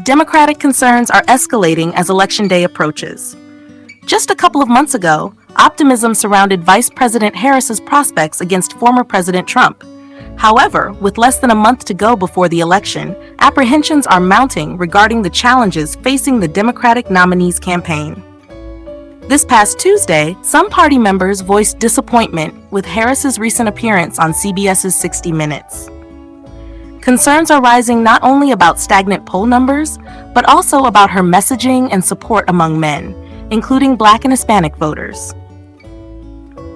Democratic concerns are escalating as Election Day approaches. Just a couple of months ago, optimism surrounded Vice President Harris's prospects against former President Trump. However, with less than a month to go before the election, apprehensions are mounting regarding the challenges facing the Democratic nominee's campaign. This past Tuesday, some party members voiced disappointment with Harris's recent appearance on CBS's 60 Minutes. Concerns are rising not only about stagnant poll numbers, but also about her messaging and support among men, including Black and Hispanic voters.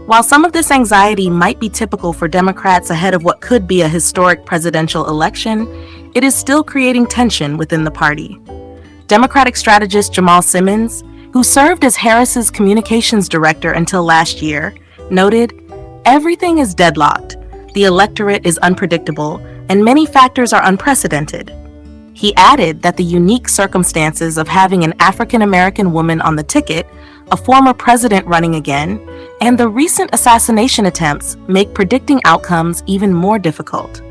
While some of this anxiety might be typical for Democrats ahead of what could be a historic presidential election, it is still creating tension within the party. Democratic strategist Jamal Simmons, who served as Harris's communications director until last year, noted, "Everything is deadlocked, the electorate is unpredictable, and many factors are unprecedented." He added that the unique circumstances of having an African-American woman on the ticket, a former president running again, and the recent assassination attempts make predicting outcomes even more difficult.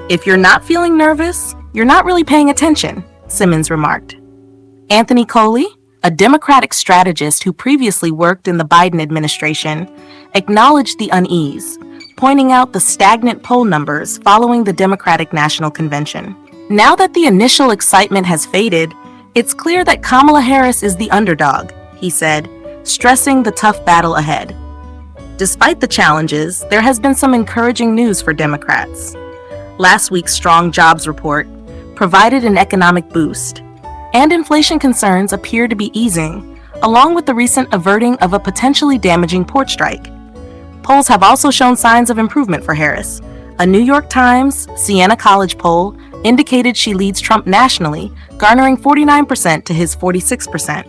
"If you're not feeling nervous, you're not really paying attention," Simmons remarked. Anthony Coley, a Democratic strategist who previously worked in the Biden administration, acknowledged the unease, pointing out the stagnant poll numbers following the Democratic National Convention. "Now that the initial excitement has faded, it's clear that Kamala Harris is the underdog," he said, stressing the tough battle ahead. Despite the challenges, there has been some encouraging news for Democrats. Last week's strong jobs report provided an economic boost, and inflation concerns appear to be easing, along with the recent averting of a potentially damaging port strike. Polls have also shown signs of improvement for Harris. A New York Times Siena College poll indicated she leads Trump nationally, garnering 49% to his 46%.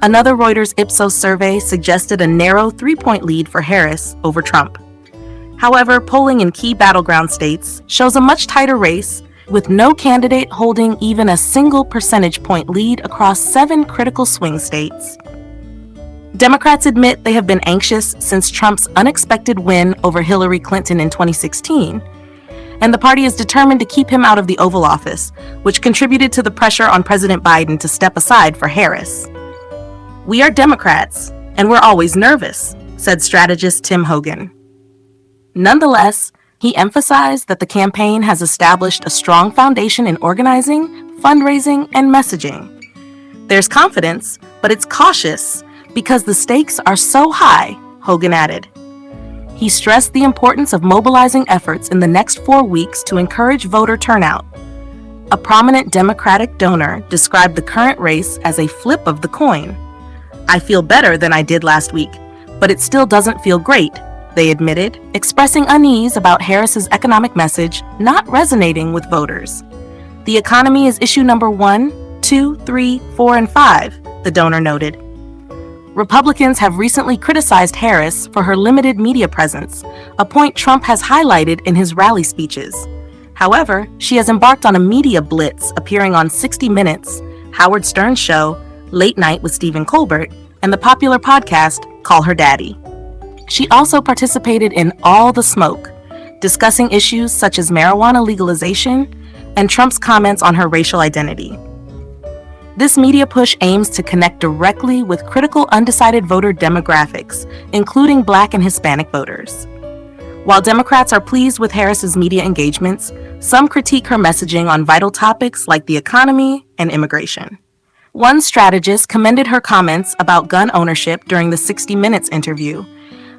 Another Reuters Ipsos survey suggested a narrow 3-point lead for Harris over Trump. However, polling in key battleground states shows a much tighter race, with no candidate holding even a single percentage point lead across 7 critical swing states. Democrats admit they have been anxious since Trump's unexpected win over Hillary Clinton in 2016, and the party is determined to keep him out of the Oval Office, which contributed to the pressure on President Biden to step aside for Harris. "We are Democrats, and we're always nervous," said strategist Tim Hogan. Nonetheless, he emphasized that the campaign has established a strong foundation in organizing, fundraising, and messaging. "There's confidence, but it's cautious because the stakes are so high," Hogan added. He stressed the importance of mobilizing efforts in the next 4 weeks to encourage voter turnout. A prominent Democratic donor described the current race as a flip of the coin. "I feel better than I did last week, but it still doesn't feel great," they admitted, expressing unease about Harris's economic message not resonating with voters. "The economy is issue number 1, 2, 3, 4, and 5, the donor noted. Republicans have recently criticized Harris for her limited media presence, a point Trump has highlighted in his rally speeches. However, she has embarked on a media blitz, appearing on 60 Minutes, Howard Stern's show, Late Night with Stephen Colbert, and the popular podcast, Call Her Daddy. She also participated in All the Smoke, discussing issues such as marijuana legalization and Trump's comments on her racial identity. This media push aims to connect directly with critical undecided voter demographics, including Black and Hispanic voters. While Democrats are pleased with Harris's media engagements, some critique her messaging on vital topics like the economy and immigration. One strategist commended her comments about gun ownership during the 60 Minutes interview,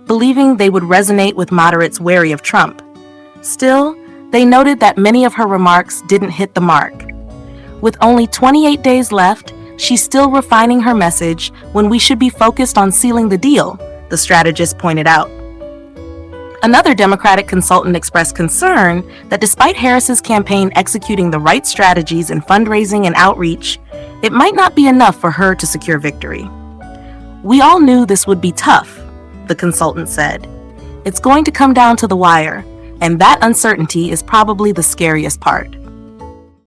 believing they would resonate with moderates wary of Trump. Still, they noted that many of her remarks didn't hit the mark. With only 28 days left, she's still refining her message when we should be focused on sealing the deal, the strategist pointed out. Another Democratic consultant expressed concern that despite Harris's campaign executing the right strategies in fundraising and outreach, it might not be enough for her to secure victory. "We all knew this would be tough," the consultant said. "It's going to come down to the wire, and that uncertainty is probably the scariest part."